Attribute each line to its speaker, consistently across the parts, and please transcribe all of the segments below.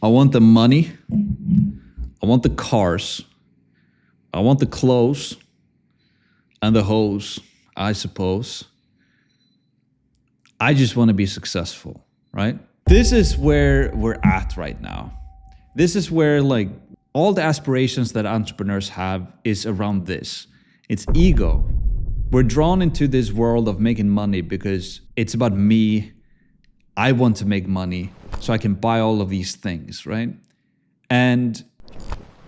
Speaker 1: I want the money. I want the cars. I want the clothes and the hoes, I suppose. I just want to be successful, right? This is where we're at right now. This is where like all the aspirations that entrepreneurs have is around this. It's ego. We're drawn into this world of making money because it's about me. I want to make money so I can buy all of these things, right? And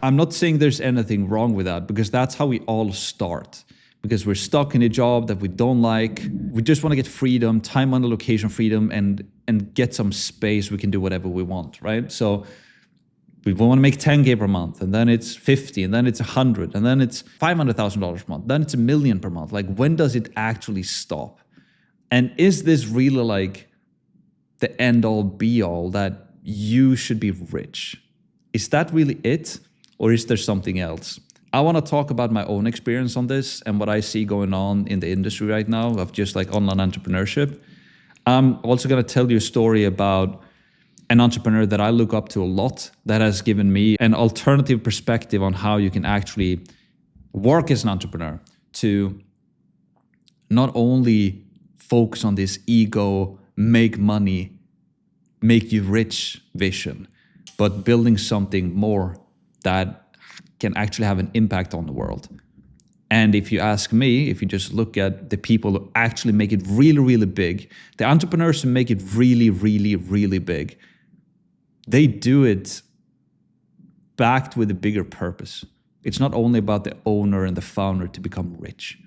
Speaker 1: I'm not saying there's anything wrong with that because that's how we all start. Because we're stuck in a job that we don't like. We just want to get freedom, time on the location freedom, and get some space. We can do whatever we want, right? So we want to make 10K per month, and then it's 50, and then it's 100, and then it's $500,000 per month, then it's $1 million per month. Like, when does it actually stop? And is this really like the end all be all that you should be rich? Is that really it? Or is there something else? I want to talk about my own experience on this and what I see going on in the industry right now of just like online entrepreneurship. I'm also going to tell you a story about an entrepreneur that I look up to a lot that has given me an alternative perspective on how you can actually work as an entrepreneur to not only focus on this ego, make money, make you rich vision, but building something more that can actually have an impact on the world. And if you ask me, if you just look at the people who actually make it really, really big, the entrepreneurs who make it really, really, really big, they do it backed with a bigger purpose. It's not only about the owner and the founder to become rich.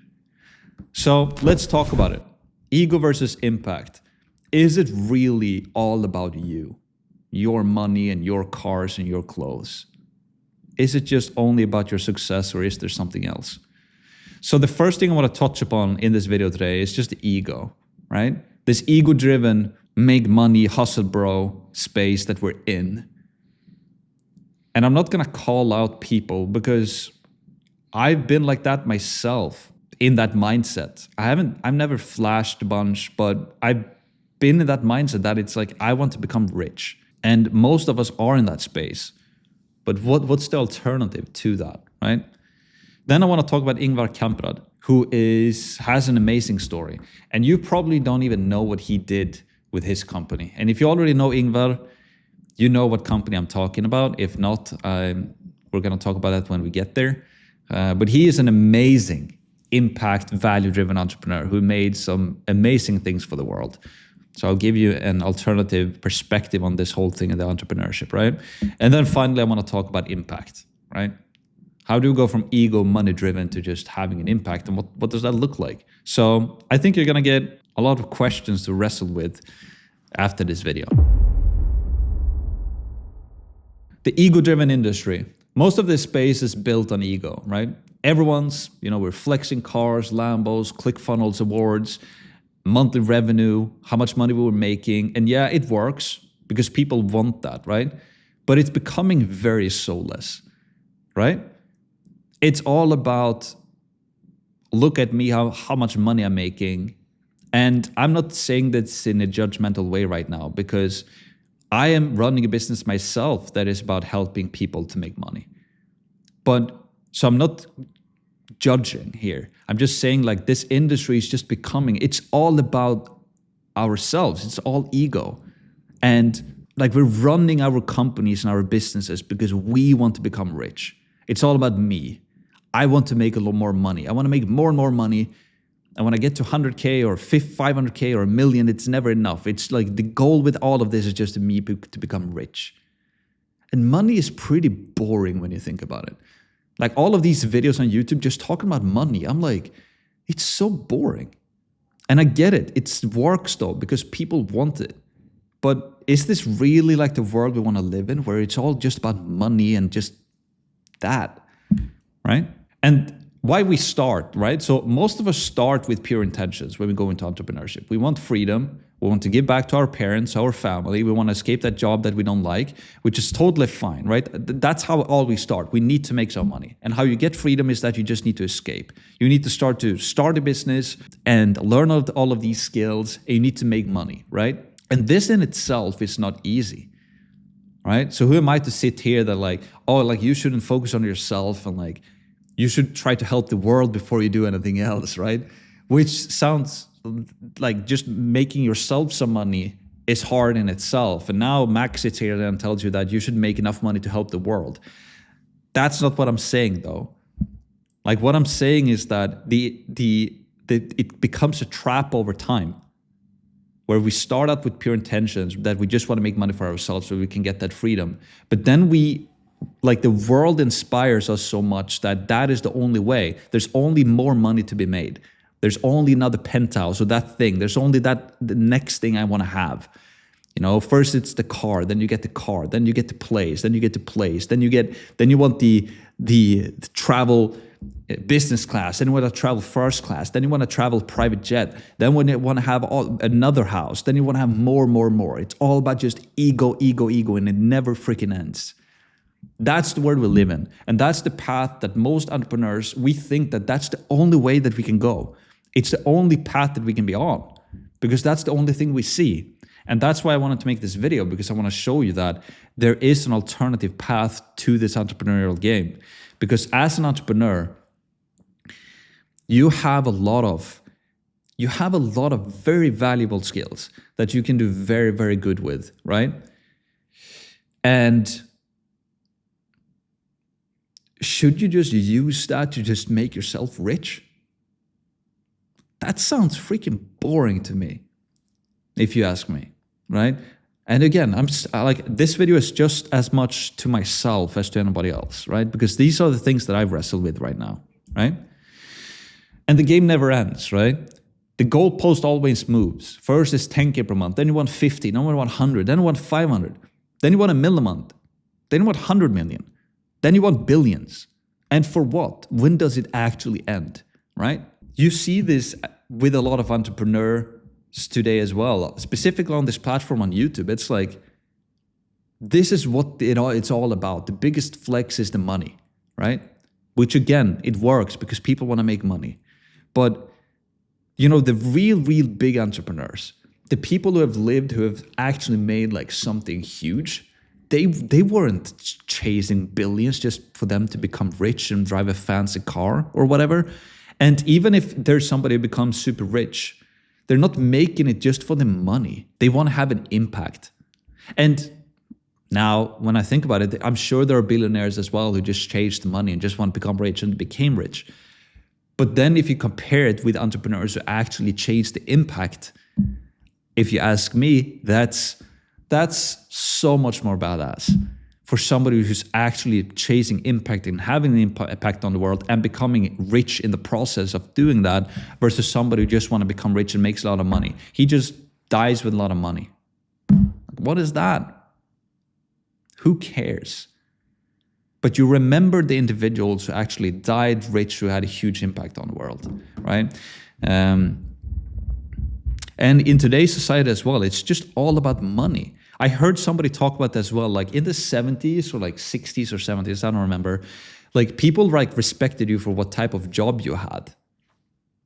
Speaker 1: So let's talk about it. Ego versus impact. Is it really all about you, your money and your cars and your clothes? Is it just only about your success, or is there something else? So the first thing I want to touch upon in this video today is just the ego, right? This ego-driven, make money, hustle bro space that we're in. And I'm not going to call out people because I've been like that myself, in that mindset. I've never flashed a bunch, but I've been in that mindset that it's like, I want to become rich. And most of us are in that space. But what's the alternative to that, right? Then I want to talk about Ingvar Kamprad, who has an amazing story. And you probably don't even know what he did with his company. And if you already know Ingvar, you know what company I'm talking about. If not, we're going to talk about that when we get there. But he is an amazing impact, value-driven entrepreneur who made some amazing things for the world. So I'll give you an alternative perspective on this whole thing in the entrepreneurship, right? And then finally, I want to talk about impact, right? How do you go from ego, money-driven to just having an impact, and what does that look like? So I think you're going to get a lot of questions to wrestle with after this video. The ego-driven industry. Most of this space is built on ego, right? Everyone's, we're flexing cars, Lambos, ClickFunnels awards, monthly revenue, how much money we were making. And yeah, it works because people want that, right? But it's becoming very soulless, right? It's all about, look at me, how much money I'm making. And I'm not saying this in a judgmental way right now because I am running a business myself that is about helping people to make money. So I'm not judging here. I'm just saying like this industry is just becoming, it's all about ourselves. It's all ego. And like we're running our companies and our businesses because we want to become rich. It's all about me. I want to make a lot more money. I want to make more and more money. And when I get to 100K or 500K or $1 million, it's never enough. It's like the goal with all of this is just me to become rich. And money is pretty boring when you think about it. Like all of these videos on YouTube just talking about money. I'm like, it's so boring. And I get it. It works though because people want it. But is this really like the world we want to live in where it's all just about money and just that, right? And why we start, right? So most of us start with pure intentions when we go into entrepreneurship. We want freedom. We want to give back to our parents, our family. We want to escape that job that we don't like, which is totally fine, right? That's how all we start. We need to make some money. And how you get freedom is that you just need to escape. You need to start a business and learn all of these skills. And you need to make money, right? And this in itself is not easy, right? So who am I to sit here that like, oh, like you shouldn't focus on yourself and like you should try to help the world before you do anything else, right? Which sounds like just making yourself some money is hard in itself. And now Max sits here and tells you that you should make enough money to help the world. That's not what I'm saying though. Like what I'm saying is that it becomes a trap over time, where we start out with pure intentions that we just want to make money for ourselves so we can get that freedom. But then the world inspires us so much that is the only way. There's only more money to be made. There's only another penthouse or that thing. There's only the next thing I want to have. You know, first it's the car, then you get the car, then you get the place, then you get the place, then you want the travel business class, then you want to travel first class, then you want to travel private jet, then when you want to have another house, then you want to have more. It's all about just ego, and it never freaking ends. That's the world we live in. And that's the path that most entrepreneurs, we think that that's the only way that we can go. It's the only path that we can be on, because that's the only thing we see. And that's why I wanted to make this video, because I want to show you that there is an alternative path to this entrepreneurial game. Because as an entrepreneur, you have a lot of very valuable skills that you can do very, very good with, right? And should you just use that to just make yourself rich? That sounds freaking boring to me, if you ask me, right? And again, this video is just as much to myself as to anybody else, right? Because these are the things that I've wrestled with right now, right? And the game never ends, right? The goalpost always moves. First is 10K per month, then you want 50, then you want 100, then you want 500, then you want $1 million a month, then you want 100 million, then you want billions. And for what? When does it actually end, right? You see this with a lot of entrepreneurs today as well, specifically on this platform on YouTube. It's like, this is what it's all about. The biggest flex is the money, right? Which again, it works because people want to make money. But you know, the real big entrepreneurs, the people who have actually made like something huge, they weren't chasing billions just for them to become rich and drive a fancy car or whatever. And even if there's somebody who becomes super rich, they're not making it just for the money. They want to have an impact. And now, when I think about it, I'm sure there are billionaires as well who just chased the money and just want to become rich and became rich. But then if you compare it with entrepreneurs who actually chase the impact, if you ask me, that's so much more badass for somebody who's actually chasing impact and having an impact on the world and becoming rich in the process of doing that, versus somebody who just want to become rich and makes a lot of money. He just dies with a lot of money. What is that? Who cares? But you remember the individuals who actually died rich, who had a huge impact on the world, right? And in today's society as well, it's just all about money. I heard somebody talk about that as well, like in the 70s or like 60s or 70s, I don't remember. Like people like respected you for what type of job you had.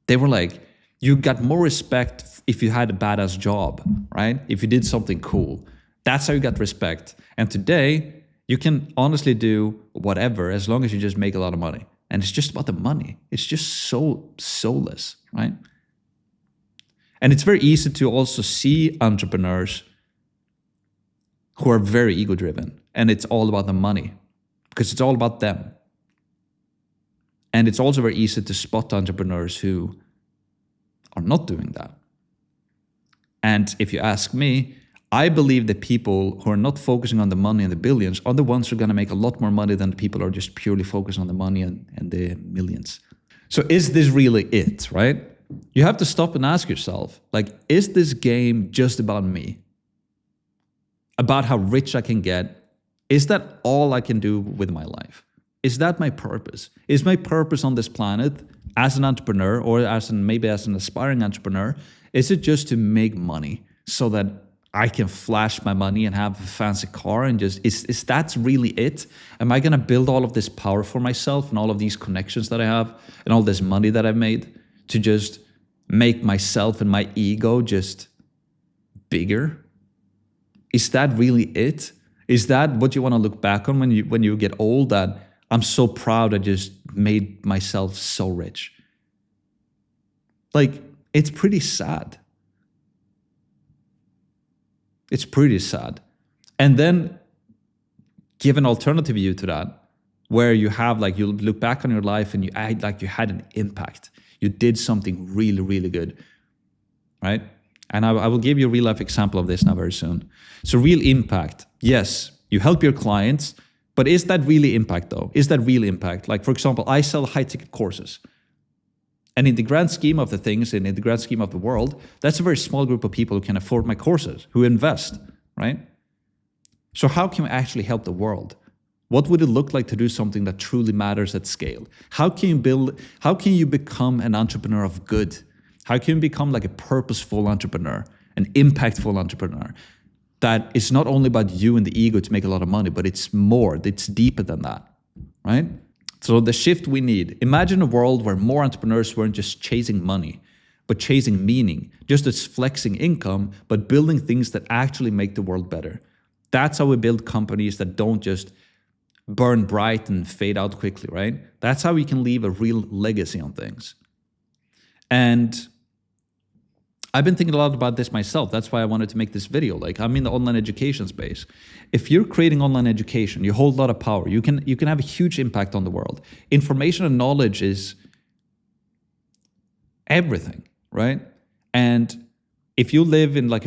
Speaker 1: They were like, you got more respect if you had a badass job, right? If you did something cool. That's how you got respect. And today, you can honestly do whatever as long as you just make a lot of money. And it's just about the money. It's just so soulless, right? And it's very easy to also see entrepreneurs who are very ego-driven. And it's all about the money because it's all about them. And it's also very easy to spot entrepreneurs who are not doing that. And if you ask me, I believe that people who are not focusing on the money and the billions are the ones who are going to make a lot more money than the people who are just purely focused on the money and the millions. So is this really it, right? You have to stop and ask yourself, like, is this game just about me? About how rich I can get? Is that all I can do with my life? Is that my purpose? Is my purpose on this planet as an entrepreneur or maybe as an aspiring entrepreneur, is it just to make money so that I can flash my money and have a fancy car and just, is that really it? Am I gonna build all of this power for myself and all of these connections that I have and all this money that I've made to just make myself and my ego just bigger? Is that really it? Is that what you want to look back on when you get old, that I'm so proud I just made myself so rich? Like, it's pretty sad. It's pretty sad. And then give an alternative view to that, where you have like, you look back on your life and you act like you had an impact. You did something really, really good, right? And I will give you a real life example of this now very soon. So real impact. Yes, you help your clients, but is that really impact though? Is that real impact? Like, for example, I sell high ticket courses. And in the grand scheme of the things, and in the grand scheme of the world, that's a very small group of people who can afford my courses, who invest, right? So how can we actually help the world? What would it look like to do something that truly matters at scale? How can you become an entrepreneur of good? How can you become like a purposeful entrepreneur, an impactful entrepreneur? That is not only about you and the ego to make a lot of money, but it's more, it's deeper than that, right? So the shift we need, imagine a world where more entrepreneurs weren't just chasing money, but chasing meaning, just as flexing income, but building things that actually make the world better. That's how we build companies that don't just burn bright and fade out quickly, right? That's how we can leave a real legacy on things. And I've been thinking a lot about this myself. That's why I wanted to make this video. Like, I'm in the online education space. If you're creating online education, you hold a lot of power. You can have a huge impact on the world. Information and knowledge is everything, right? And if you live in like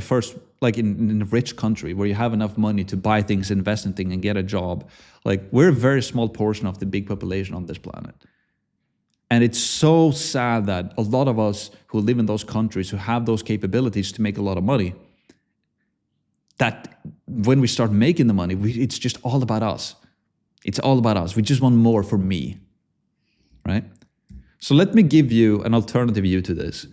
Speaker 1: in a rich country where you have enough money to buy things, invest in things, and get a job, like, we're a very small portion of the big population on this planet. And it's so sad that a lot of us who live in those countries, who have those capabilities to make a lot of money, that when we start making the money, it's just all about us. It's all about us. We just want more for me, right? So let me give you an alternative view to this.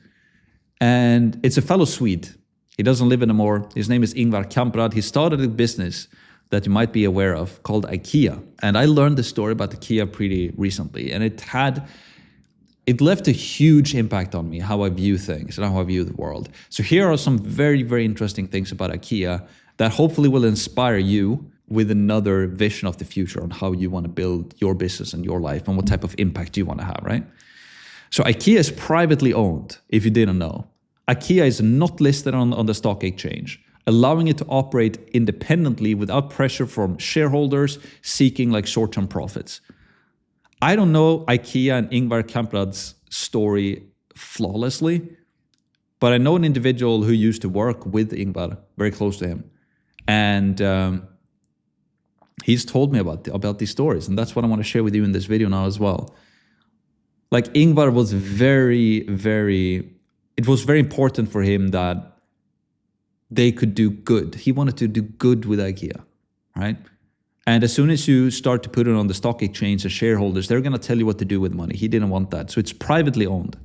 Speaker 1: And it's a fellow Swede. He doesn't live anymore. His name is Ingvar Kamprad. He started a business that you might be aware of called IKEA. And I learned the story about IKEA pretty recently. And it left a huge impact on me, how I view things and how I view the world. So here are some very, very interesting things about IKEA that hopefully will inspire you with another vision of the future on how you want to build your business and your life and what type of impact you want to have, right? So IKEA is privately owned, if you didn't know. IKEA is not listed on the stock exchange, allowing it to operate independently without pressure from shareholders seeking like short-term profits. I don't know IKEA and Ingvar Kamprad's story flawlessly, but I know an individual who used to work with Ingvar, very close to him. And he's told me about these stories, and that's what I want to share with you in this video now as well. Like, Ingvar was it was very important for him that they could do good. He wanted to do good with IKEA, right? And as soon as you start to put it on the stock exchange as shareholders, they're going to tell you what to do with money. He didn't want that. So it's privately owned.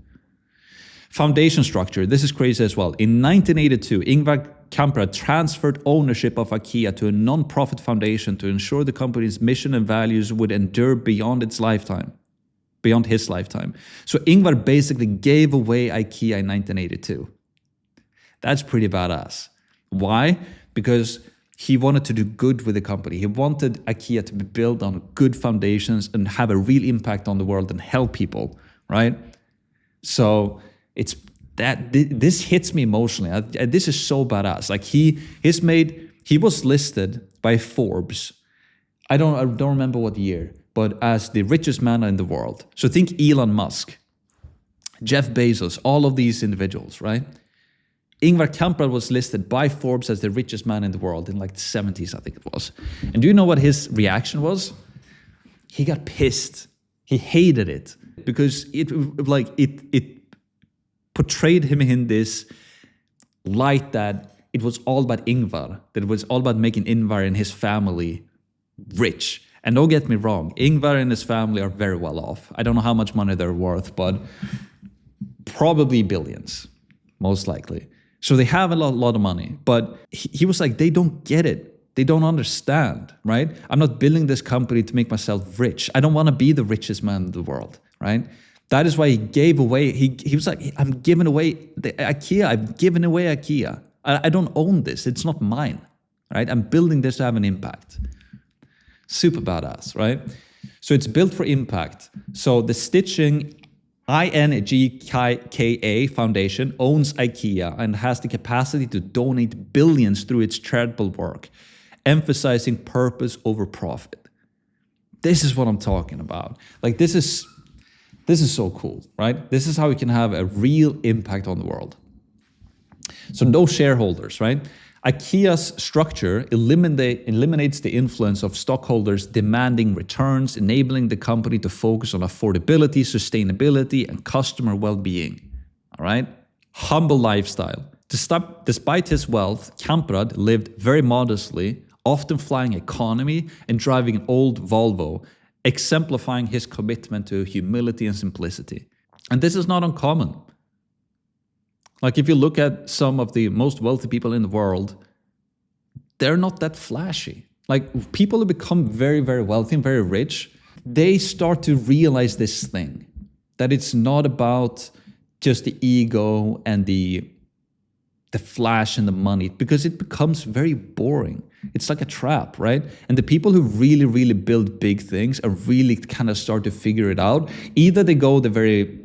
Speaker 1: Foundation structure. This is crazy as well. In 1982, Ingvar Kamprad transferred ownership of IKEA to a non-profit foundation to ensure the company's mission and values would endure beyond his lifetime. So Ingvar basically gave away IKEA in 1982. That's pretty badass. Why? Because he wanted to do good with the company. He wanted IKEA to be built on good foundations and have a real impact on the world and help people, right? So it's that this hits me emotionally. This is so badass. Like, he was listed by Forbes. I don't remember what year, but as the richest man in the world. So think Elon Musk, Jeff Bezos, all of these individuals, right? Ingvar Kamprad was listed by Forbes as the richest man in the world in like the 70s, I think it was. And do you know what his reaction was? He got pissed. He hated it because it portrayed him in this light that it was all about Ingvar, that it was all about making Ingvar and his family rich. And don't get me wrong, Ingvar and his family are very well off. I don't know how much money they're worth, but probably billions, most likely. So they have a lot of money, but he was like, they don't get it. They don't understand, right? I'm not building this company to make myself rich. I don't want to be the richest man in the world, right? That is why he gave away, he was like, I'm giving away the IKEA. I've given away IKEA. I don't own this. It's not mine, right? I'm building this to have an impact. Super badass, right? So it's built for impact. So the Stitching INGKA Foundation owns IKEA and has the capacity to donate billions through its charitable work, emphasizing purpose over profit. This is what I'm talking about. Like this is so cool, right? This is how we can have a real impact on the world. So no shareholders, right? IKEA's structure eliminates the influence of stockholders demanding returns, enabling the company to focus on affordability, sustainability, and customer well-being. All right? Humble lifestyle. Despite his wealth, Kamprad lived very modestly, often flying economy and driving an old Volvo, exemplifying his commitment to humility and simplicity. And this is not uncommon. Like if you look at some of the most wealthy people in the world, they're not that flashy. Like people who become very, very wealthy and very rich, they start to realize this thing, that it's not about just the ego and the flash and the money, because it becomes very boring. It's like a trap, right? And the people who really, really build big things and really kind of start to figure it out, either they go the very,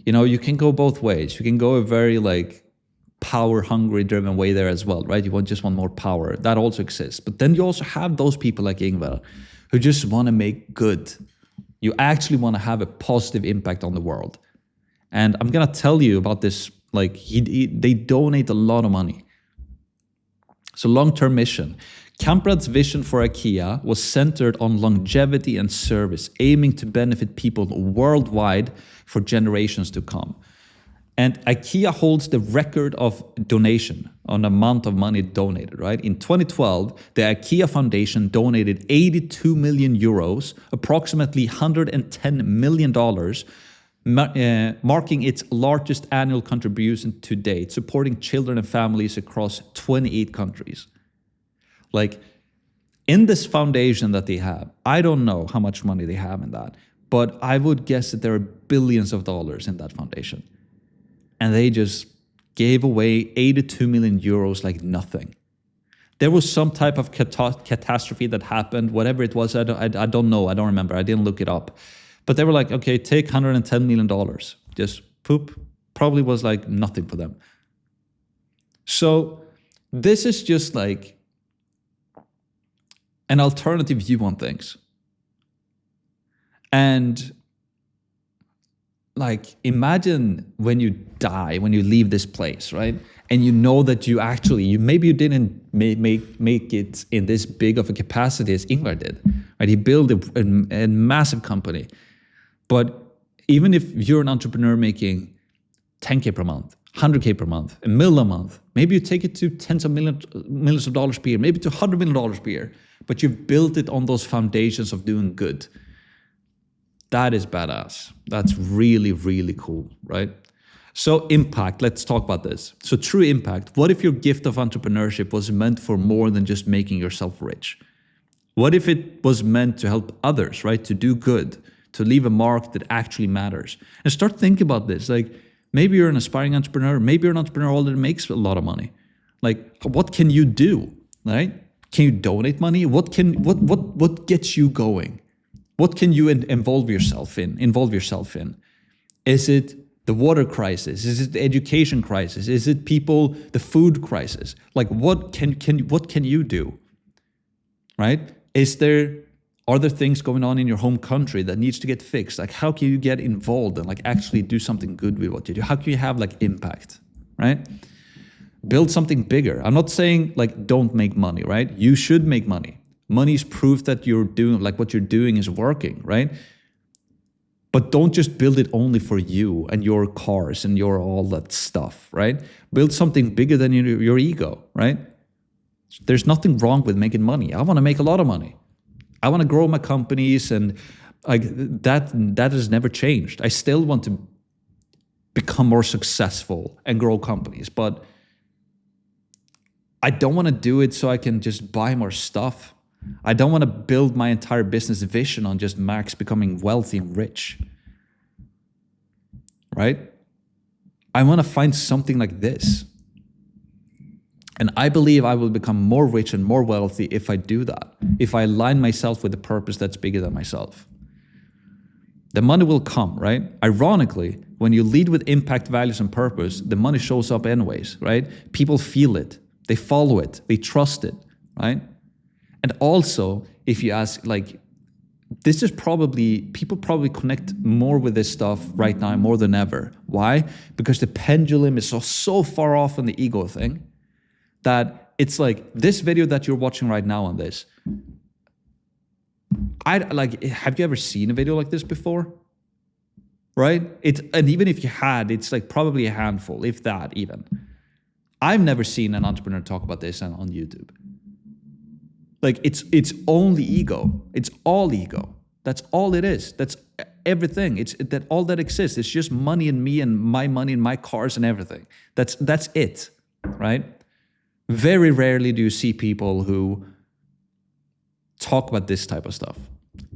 Speaker 1: you can go both ways. You can go a very like power hungry driven way there as well, right? You just want more power. That also exists. But then you also have those people like Ingvar who just want to make good. You actually want to have a positive impact on the world. And I'm going to tell you about this. Like they donate a lot of money. So long-term mission. Kamprad's vision for IKEA was centered on longevity and service, aiming to benefit people worldwide for generations to come. And IKEA holds the record of donation on the amount of money donated, right? In 2012, the IKEA Foundation donated 82 million euros, approximately $110 million, marking its largest annual contribution to date, supporting children and families across 28 countries. Like, in this foundation that they have, I don't know how much money they have in that, but I would guess that there are billions of dollars in that foundation. And they just gave away 82 million euros like nothing. There was some type of catastrophe that happened, whatever it was, I don't know, I don't remember, I didn't look it up. But they were like, okay, take $110 million. Just poop. Probably was like nothing for them. So this is just like an alternative view on things. And like, imagine when you die, when you leave this place, right? And you know that maybe you didn't make it in this big of a capacity as Ingvar did, right? He built a massive company. But even if you're an entrepreneur making 10K per month, 100K per month, $1 million a month, maybe you take it to tens of millions of dollars per year, maybe to $100 million per year, but you've built it on those foundations of doing good. That is badass. That's really, really cool, right? So impact, let's talk about this. So true impact. What if your gift of entrepreneurship was meant for more than just making yourself rich? What if it was meant to help others, right? To do good, to leave a mark that actually matters. And start thinking about this. Like, maybe you're an aspiring entrepreneur. Maybe you're an entrepreneur already makes a lot of money. Like, what can you do, right? Can you donate money? What gets you going? What can you involve yourself in? Is it the water crisis? Is it the education crisis? Is it the food crisis? Like, what can you do, right? Are there things going on in your home country that needs to get fixed? Like, how can you get involved and like actually do something good with what you do? How can you have like impact, right? Build something bigger. I'm not saying like don't make money, right? You should make money. Money is proof that you're doing like what you're doing is working, right? But don't just build it only for you and your cars and your all that stuff, right? Build something bigger than your ego, right? There's nothing wrong with making money. I want to make a lot of money. I want to grow my companies, and like that has never changed. I still want to become more successful and grow companies, but I don't want to do it so I can just buy more stuff. I don't want to build my entire business vision on just Max becoming wealthy and rich, right? I want to find something like this. And I believe I will become more rich and more wealthy if I do that, if I align myself with a purpose that's bigger than myself. The money will come, right? Ironically, when you lead with impact, values, and purpose, the money shows up anyways, right? People feel it, they follow it, they trust it, right? And also, if you ask, like, this is probably, people probably connect more with this stuff right now more than ever. Why? Because the pendulum is so far off on the ego thing that it's like this video that you're watching right now on this. Have you ever seen a video like this before? Right? And even if you had, it's like probably a handful, if that even. I've never seen an entrepreneur talk about this on YouTube. Like it's only ego. It's all ego. That's all it is. That's everything. It's that all that exists. It's just money and me and my money and my cars and everything. That's it, right? Very rarely do you see people who talk about this type of stuff.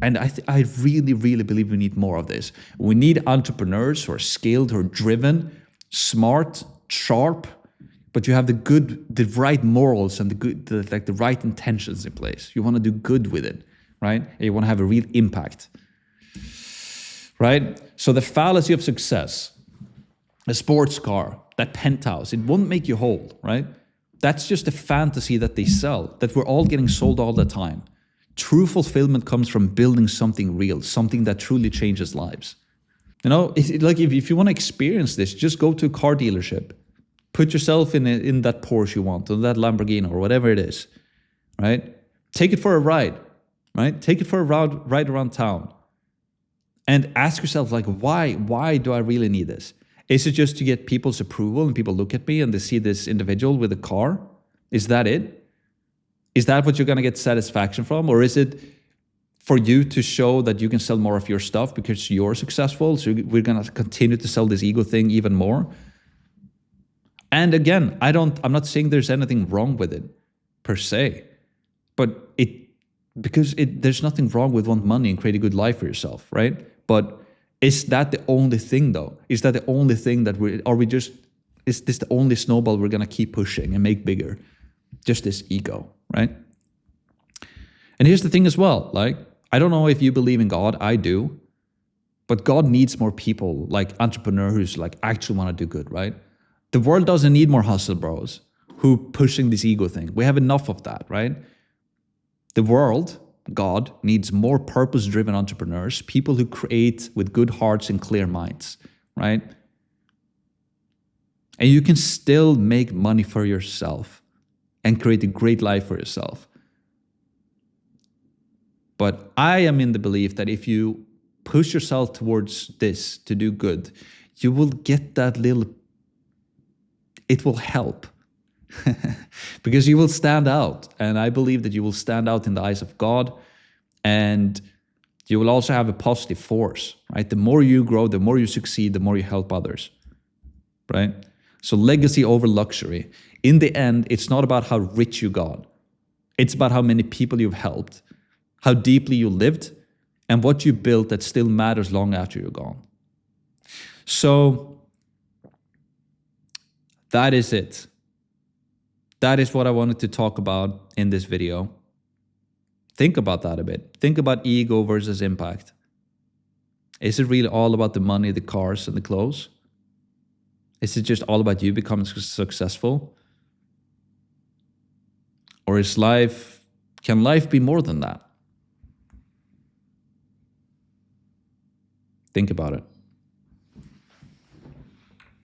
Speaker 1: And I really, really believe we need more of this. We need entrepreneurs who are skilled, who are driven, smart, sharp, but you have the right morals and the right intentions in place. You want to do good with it, right? And you want to have a real impact, right? So the fallacy of success, a sports car, that penthouse, it won't make you whole, right? That's just a fantasy that they sell, that we're all getting sold all the time. True fulfillment comes from building something real, something that truly changes lives. You know, if you want to experience this, just go to a car dealership. Put yourself in that Porsche you want, or that Lamborghini, or whatever it is, right? Take it for a ride, right? Take it for a ride around town. And ask yourself, like, why do I really need this? Is it just to get people's approval and people look at me and they see this individual with a car? Is that it? Is that what you're going to get satisfaction from? Or is it for you to show that you can sell more of your stuff because you're successful? So we're going to continue to sell this ego thing even more? And again, I'm not saying there's anything wrong with it per se, but there's nothing wrong with wanting money and create a good life for yourself, right? But is that the only thing though? Is that the only thing that is this the only snowball we're going to keep pushing and make bigger? Just this ego, right? And here's the thing as well, like, I don't know if you believe in God, I do, but God needs more people, like entrepreneurs who's like actually want to do good, right? The world doesn't need more hustle bros who pushing this ego thing. We have enough of that, right? The world, God, needs more purpose-driven entrepreneurs, people who create with good hearts and clear minds, right? And you can still make money for yourself and create a great life for yourself. But I am in the belief that if you push yourself towards this to do good, you will get that it will help. Because you will stand out. And I believe that you will stand out in the eyes of God. And you will also have a positive force, right? The more you grow, the more you succeed, the more you help others, right? So legacy over luxury. In the end, it's not about how rich you got. It's about how many people you've helped, how deeply you lived, and what you built that still matters long after you're gone. So that is it. That is what I wanted to talk about in this video. Think about that a bit. Think about ego versus impact. Is it really all about the money, the cars, and the clothes? Is it just all about you becoming successful? Or can life be more than that? Think about it.